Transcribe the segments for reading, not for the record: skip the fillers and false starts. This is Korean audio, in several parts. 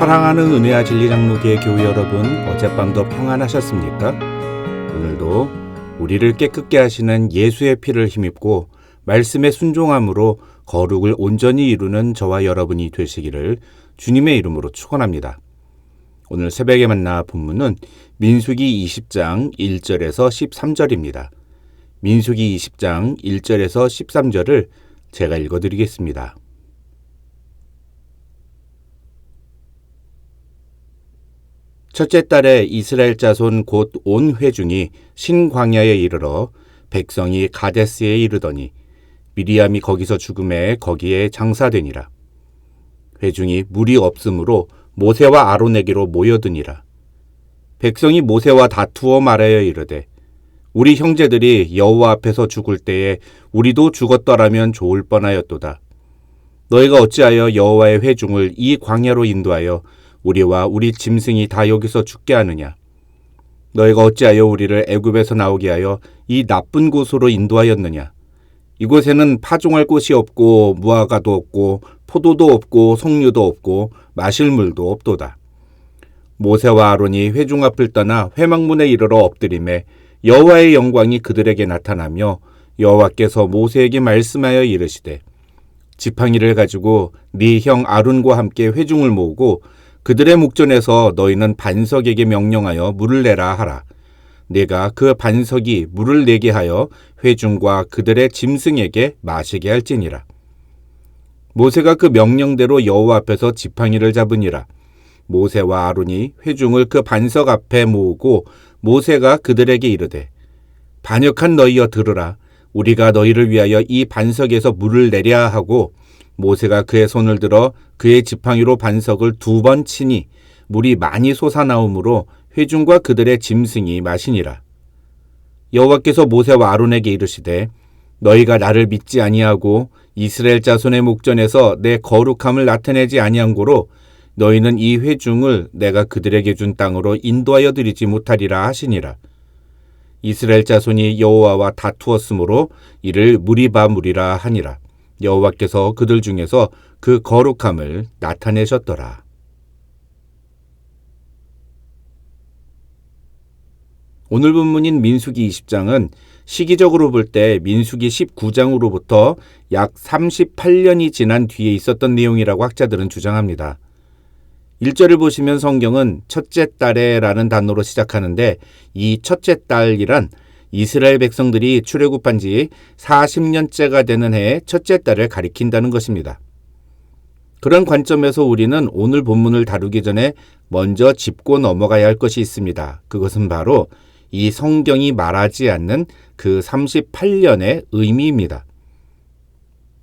사랑하는 은혜와 진리 장로교회 교회 여러분, 어젯밤도 평안하셨습니까? 오늘도 우리를 깨끗게 하시는 예수의 피를 힘입고 말씀에 순종함으로 거룩을 온전히 이루는 저와 여러분이 되시기를 주님의 이름으로 축원합니다. 오늘 새벽에 만나 본문은 민수기 20장 1절에서 13절입니다. 민수기 20장 1절에서 13절을 제가 읽어드리겠습니다. 첫째 달에 이스라엘 자손 곧 온 회중이 신광야에 이르러 백성이 가데스에 이르더니 미리암이 거기서 죽음에 거기에 장사되니라. 회중이 물이 없으므로 모세와 아론에게로 모여드니라. 백성이 모세와 다투어 말하여 이르되 우리 형제들이 여호와 앞에서 죽을 때에 우리도 죽었더라면 좋을 뻔하였도다. 너희가 어찌하여 여호와의 회중을 이 광야로 인도하여 우리와 우리 짐승이 다 여기서 죽게 하느냐? 너희가 어찌하여 우리를 애굽에서 나오게 하여 이 나쁜 곳으로 인도하였느냐? 이곳에는 파종할 곳이 없고 무화과도 없고 포도도 없고 석류도 없고 마실 물도 없도다. 모세와 아론이 회중 앞을 떠나 회막문에 이르러 엎드리매 여호와의 영광이 그들에게 나타나며 여호와께서 모세에게 말씀하여 이르시되 지팡이를 가지고 네 형 아론과 함께 회중을 모으고 그들의 목전에서 너희는 반석에게 명령하여 물을 내라 하라. 내가 그 반석이 물을 내게 하여 회중과 그들의 짐승에게 마시게 할지니라. 모세가 그 명령대로 여호와 앞에서 지팡이를 잡으니라. 모세와 아론이 회중을 그 반석 앞에 모으고 모세가 그들에게 이르되 반역한 너희여 들으라. 우리가 너희를 위하여 이 반석에서 물을 내랴 하고 모세가 그의 손을 들어 그의 지팡이로 반석을 2번 치니 물이 많이 솟아나오므로 회중과 그들의 짐승이 마시니라. 여호와께서 모세와 아론에게 이르시되 너희가 나를 믿지 아니하고 이스라엘 자손의 목전에서 내 거룩함을 나타내지 아니한 고로 너희는 이 회중을 내가 그들에게 준 땅으로 인도하여 드리지 못하리라 하시니라. 이스라엘 자손이 여호와와 다투었으므로 이를 무리바 무리라 하니라. 여호와께서 그들 중에서 그 거룩함을 나타내셨더라. 오늘 본문인 민수기 20장은 시기적으로 볼 때 민수기 19장으로부터 약 38년이 지난 뒤에 있었던 내용이라고 학자들은 주장합니다. 1절을 보시면 성경은 첫째 달에라는 단어로 시작하는데 이 첫째 달이란 이스라엘 백성들이 출애굽한 지 40년째가 되는 해의 첫째 달을 가리킨다는 것입니다. 그런 관점에서 우리는 오늘 본문을 다루기 전에 먼저 짚고 넘어가야 할 것이 있습니다. 그것은 바로 이 성경이 말하지 않는 그 38년의 의미입니다.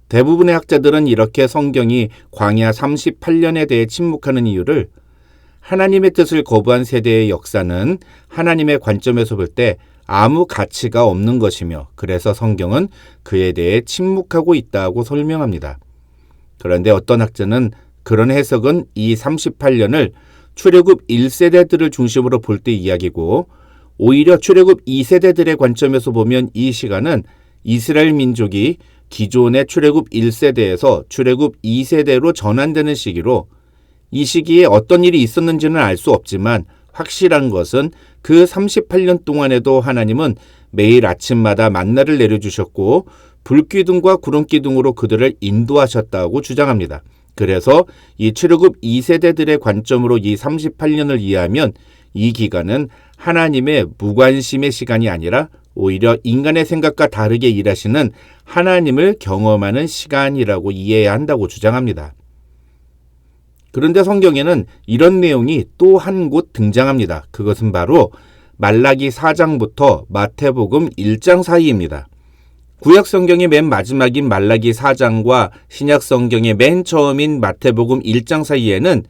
대부분의 학자들은 이렇게 성경이 광야 38년에 대해 침묵하는 이유를 하나님의 뜻을 거부한 세대의 역사는 하나님의 관점에서 볼 때 아무 가치가 없는 것이며 그래서 성경은 그에 대해 침묵하고 있다고 설명합니다. 그런데 어떤 학자는 그런 해석은 이 38년을 출애굽 1세대들을 중심으로 볼 때 이야기고 오히려 출애굽 2세대들의 관점에서 보면 이 시간은 이스라엘 민족이 기존의 출애굽 1세대에서 출애굽 2세대로 전환되는 시기로 이 시기에 어떤 일이 있었는지는 알 수 없지만 확실한 것은 그 38년 동안에도 하나님은 매일 아침마다 만나를 내려주셨고 불기둥과 구름기둥으로 그들을 인도하셨다고 주장합니다. 그래서 이 출애굽 2세대들의 관점으로 이 38년을 이해하면 이 기간은 하나님의 무관심의 시간이 아니라 오히려 인간의 생각과 다르게 일하시는 하나님을 경험하는 시간이라고 이해해야 한다고 주장합니다. 그런데 성경에는 이런 내용이 또 한 곳 등장합니다. 그것은 바로 말라기 4장부터 마태복음 1장 사이입니다. 구약 성경의 맨 마지막인 말라기 4장과 신약 성경의 맨 처음인 마태복음 1장 사이에는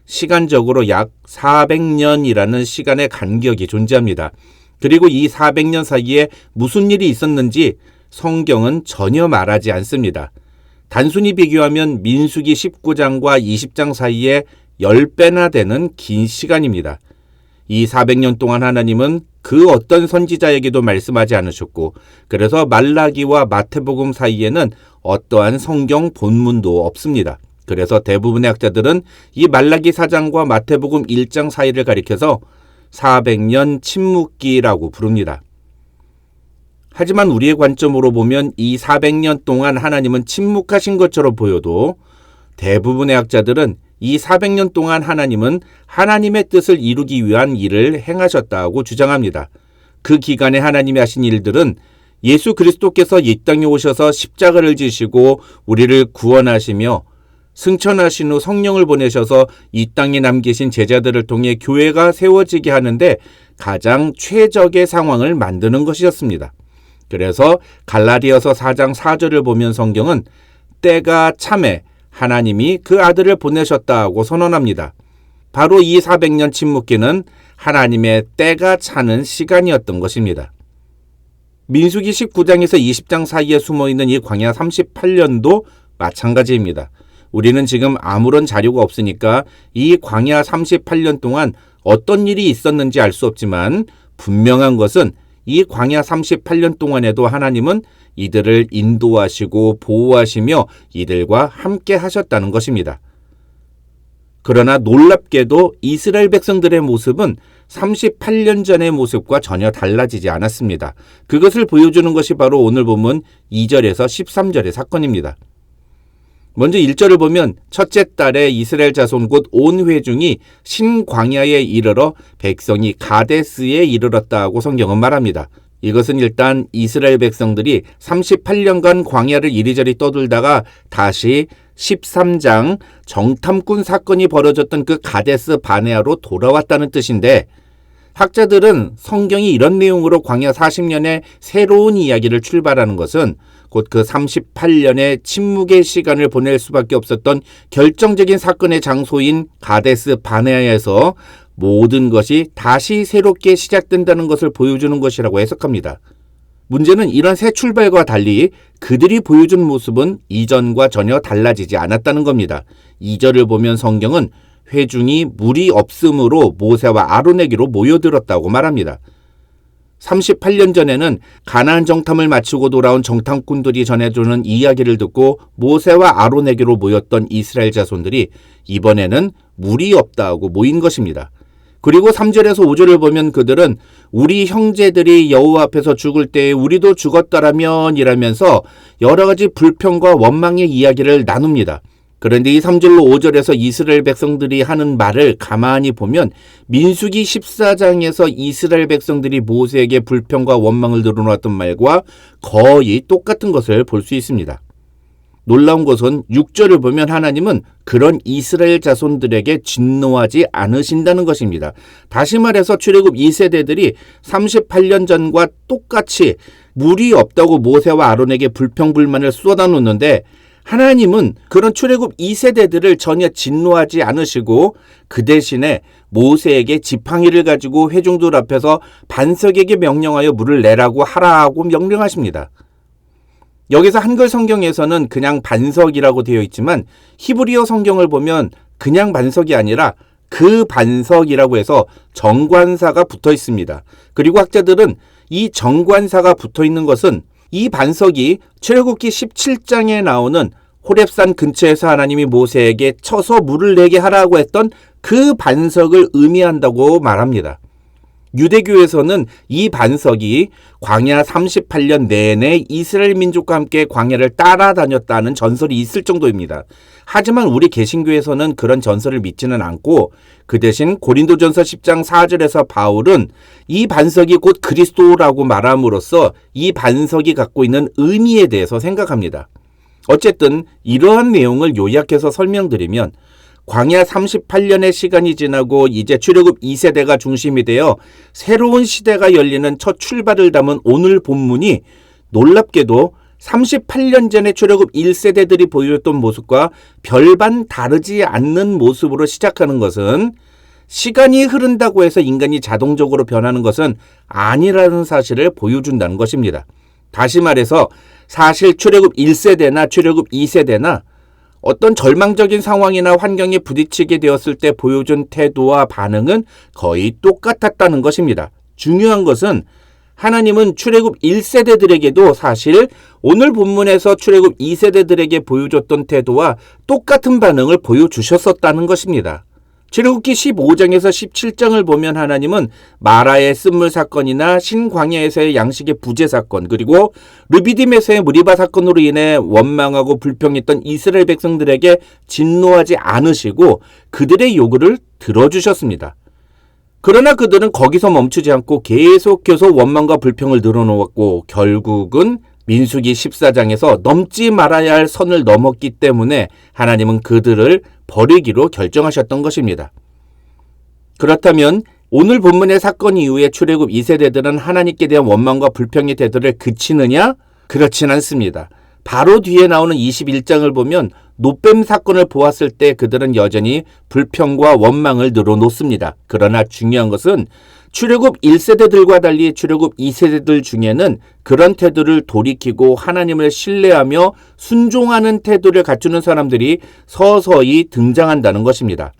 시간적으로 약 400년이라는 시간의 간격이 존재합니다. 그리고 이 400년 사이에 무슨 일이 있었는지 성경은 전혀 말하지 않습니다. 단순히 비교하면 민수기 19장과 20장 사이에 10배나 되는 긴 시간입니다. 이 400년 동안 하나님은 그 어떤 선지자에게도 말씀하지 않으셨고 그래서 말라기와 마태복음 사이에는 어떠한 성경 본문도 없습니다. 그래서 대부분의 학자들은 이 말라기 4장과 마태복음 1장 사이를 가리켜서 400년 침묵기라고 부릅니다. 하지만 우리의 관점으로 보면 이 400년 동안 하나님은 침묵하신 것처럼 보여도 대부분의 학자들은 이 400년 동안 하나님은 하나님의 뜻을 이루기 위한 일을 행하셨다고 주장합니다. 그 기간에 하나님이 하신 일들은 예수 그리스도께서 이 땅에 오셔서 십자가를 지시고 우리를 구원하시며 승천하신 후 성령을 보내셔서 이 땅에 남기신 제자들을 통해 교회가 세워지게 하는데 가장 최적의 상황을 만드는 것이었습니다. 그래서 갈라디아서 4장 4절을 보면 성경은 때가 참에 하나님이 그 아들을 보내셨다고 선언합니다. 바로 이 400년 침묵기는 하나님의 때가 차는 시간이었던 것입니다. 민수기 19장에서 20장 사이에 숨어있는 이 광야 38년도 마찬가지입니다. 우리는 지금 아무런 자료가 없으니까 이 광야 38년 동안 어떤 일이 있었는지 알 수 없지만 분명한 것은 이 광야 38년 동안에도 하나님은 이들을 인도하시고 보호하시며 이들과 함께 하셨다는 것입니다. 그러나 놀랍게도 이스라엘 백성들의 모습은 38년 전의 모습과 전혀 달라지지 않았습니다. 그것을 보여주는 것이 바로 오늘 본문 2절에서 13절의 사건입니다. 먼저 1절을 보면 첫째 달에 이스라엘 자손 곧 온 회중이 신광야에 이르러 백성이 가데스에 이르렀다고 성경은 말합니다. 이것은 일단 이스라엘 백성들이 38년간 광야를 이리저리 떠돌다가 다시 13장 정탐꾼 사건이 벌어졌던 그 가데스 바네아로 돌아왔다는 뜻인데, 학자들은 성경이 이런 내용으로 광야 40년의 새로운 이야기를 출발하는 것은 곧 그 38년의 침묵의 시간을 보낼 수밖에 없었던 결정적인 사건의 장소인 가데스 바네아에서 모든 것이 다시 새롭게 시작된다는 것을 보여주는 것이라고 해석합니다. 문제는 이런 새 출발과 달리 그들이 보여준 모습은 이전과 전혀 달라지지 않았다는 겁니다. 2절을 보면 성경은 회중이 물이 없음으로 모세와 아론에게로 모여들었다고 말합니다. 38년 전에는 가나안 정탐을 마치고 돌아온 정탐꾼들이 전해주는 이야기를 듣고 모세와 아론에게로 모였던 이스라엘 자손들이 이번에는 물이 없다고 모인 것입니다. 그리고 3절에서 5절을 보면 그들은 우리 형제들이 여호와 앞에서 죽을 때에 우리도 죽었더라면 이라면서 여러 가지 불평과 원망의 이야기를 나눕니다. 그런데 이 3절로 5절에서 이스라엘 백성들이 하는 말을 가만히 보면 민수기 14장에서 이스라엘 백성들이 모세에게 불평과 원망을 늘어놓았던 말과 거의 똑같은 것을 볼 수 있습니다. 놀라운 것은 6절을 보면 하나님은 그런 이스라엘 자손들에게 진노하지 않으신다는 것입니다. 다시 말해서 출애굽 2세대들이 38년 전과 똑같이 물이 없다고 모세와 아론에게 불평불만을 쏟아놓는데 하나님은 그런 출애굽 2세대들을 전혀 진노하지 않으시고 그 대신에 모세에게 지팡이를 가지고 회중들 앞에서 반석에게 명령하여 물을 내라고 하라고 명령하십니다. 여기서 한글 성경에서는 그냥 반석이라고 되어 있지만 히브리어 성경을 보면 그냥 반석이 아니라 그 반석이라고 해서 정관사가 붙어 있습니다. 그리고 학자들은 이 정관사가 붙어 있는 것은 이 반석이 출애굽기 17장에 나오는 호렙산 근처에서 하나님이 모세에게 쳐서 물을 내게 하라고 했던 그 반석을 의미한다고 말합니다. 유대교에서는 이 반석이 광야 38년 내내 이스라엘 민족과 함께 광야를 따라다녔다는 전설이 있을 정도입니다. 하지만 우리 개신교에서는 그런 전설을 믿지는 않고 그 대신 고린도전서 10장 4절에서 바울은 이 반석이 곧 그리스도라고 말함으로써 이 반석이 갖고 있는 의미에 대해서 생각합니다. 어쨌든 이러한 내용을 요약해서 설명드리면 광야 38년의 시간이 지나고 이제 출애굽 2세대가 중심이 되어 새로운 시대가 열리는 첫 출발을 담은 오늘 본문이 놀랍게도 38년 전에 출애굽 1세대들이 보여줬던 모습과 별반 다르지 않는 모습으로 시작하는 것은 시간이 흐른다고 해서 인간이 자동적으로 변하는 것은 아니라는 사실을 보여준다는 것입니다. 다시 말해서 사실 출애굽 1세대나 출애굽 2세대나 어떤 절망적인 상황이나 환경에 부딪히게 되었을 때 보여준 태도와 반응은 거의 똑같았다는 것입니다. 중요한 것은 하나님은 출애굽 1세대들에게도 사실 오늘 본문에서 출애굽 2세대들에게 보여줬던 태도와 똑같은 반응을 보여주셨었다는 것입니다. 출애굽기 15장에서 17장을 보면 하나님은 마라의 쓴물 사건이나 신광야에서의 양식의 부재 사건, 그리고 르비딤에서의 무리바 사건으로 인해 원망하고 불평했던 이스라엘 백성들에게 진노하지 않으시고 그들의 요구를 들어주셨습니다. 그러나 그들은 거기서 멈추지 않고 계속해서 원망과 불평을 늘어놓았고 결국은 민수기 14장에서 넘지 말아야 할 선을 넘었기 때문에 하나님은 그들을 버리기로 결정하셨던 것입니다. 그렇다면 오늘 본문의 사건 이후에 출애굽 2세대들은 하나님께 대한 원망과 불평의 태도를 그치느냐? 그렇진 않습니다. 바로 뒤에 나오는 21장을 보면 노뱀 사건을 보았을 때 그들은 여전히 불평과 원망을 늘어놓습니다. 그러나 중요한 것은 출애굽 1세대들과 달리 출애굽 2세대들 중에는 그런 태도를 돌이키고 하나님을 신뢰하며 순종하는 태도를 갖추는 사람들이 서서히 등장한다는 것입니다.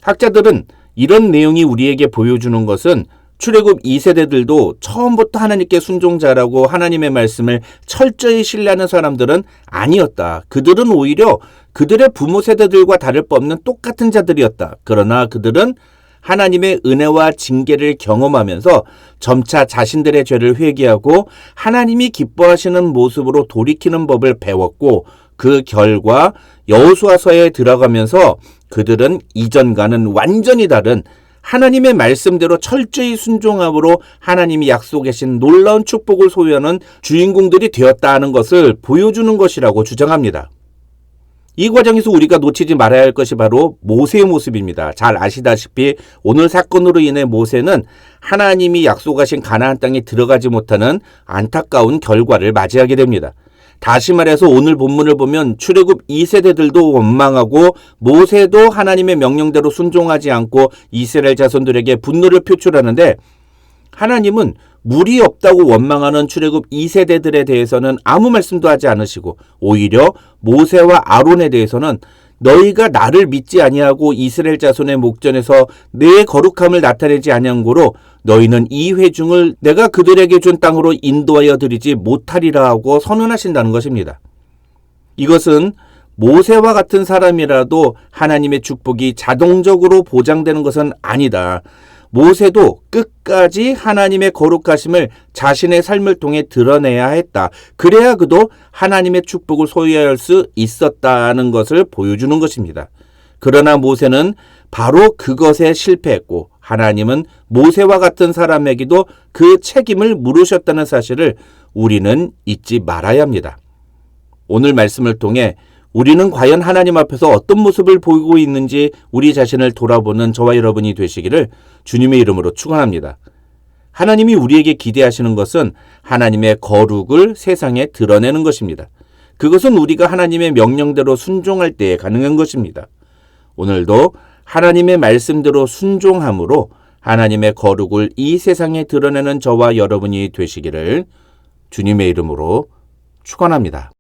학자들은 이런 내용이 우리에게 보여주는 것은 출애굽 2세대들도 처음부터 하나님께 순종자라고 하나님의 말씀을 철저히 신뢰하는 사람들은 아니었다. 그들은 오히려 그들의 부모 세대들과 다를 바 없는 똑같은 자들이었다. 그러나 그들은 하나님의 은혜와 징계를 경험하면서 점차 자신들의 죄를 회개하고 하나님이 기뻐하시는 모습으로 돌이키는 법을 배웠고 그 결과 여호수아서에 들어가면서 그들은 이전과는 완전히 다른 하나님의 말씀대로 철저히 순종함으로 하나님이 약속하신 놀라운 축복을 소유하는 주인공들이 되었다는 것을 보여주는 것이라고 주장합니다. 이 과정에서 우리가 놓치지 말아야 할 것이 바로 모세의 모습입니다. 잘 아시다시피 오늘 사건으로 인해 모세는 하나님이 약속하신 가나안 땅에 들어가지 못하는 안타까운 결과를 맞이하게 됩니다. 다시 말해서 오늘 본문을 보면 출애굽 2세대들도 원망하고 모세도 하나님의 명령대로 순종하지 않고 이스라엘 자손들에게 분노를 표출하는데 하나님은 물이 없다고 원망하는 출애굽 2세대들에 대해서는 아무 말씀도 하지 않으시고 오히려 모세와 아론에 대해서는 너희가 나를 믿지 아니하고 이스라엘 자손의 목전에서 내 거룩함을 나타내지 아니한 고로 너희는 이 회중을 내가 그들에게 준 땅으로 인도하여 드리지 못하리라 하고 선언하신다는 것입니다. 이것은 모세와 같은 사람이라도 하나님의 축복이 자동적으로 보장되는 것은 아니다. 모세도 끝까지 하나님의 거룩하심을 자신의 삶을 통해 드러내야 했다. 그래야 그도 하나님의 축복을 소유할 수 있었다는 것을 보여주는 것입니다. 그러나 모세는 바로 그것에 실패했고 하나님은 모세와 같은 사람에게도 그 책임을 물으셨다는 사실을 우리는 잊지 말아야 합니다. 오늘 말씀을 통해 우리는 과연 하나님 앞에서 어떤 모습을 보이고 있는지 우리 자신을 돌아보는 저와 여러분이 되시기를 주님의 이름으로 축원합니다. 하나님이 우리에게 기대하시는 것은 하나님의 거룩을 세상에 드러내는 것입니다. 그것은 우리가 하나님의 명령대로 순종할 때에 가능한 것입니다. 오늘도 하나님의 말씀대로 순종함으로 하나님의 거룩을 이 세상에 드러내는 저와 여러분이 되시기를 주님의 이름으로 축원합니다.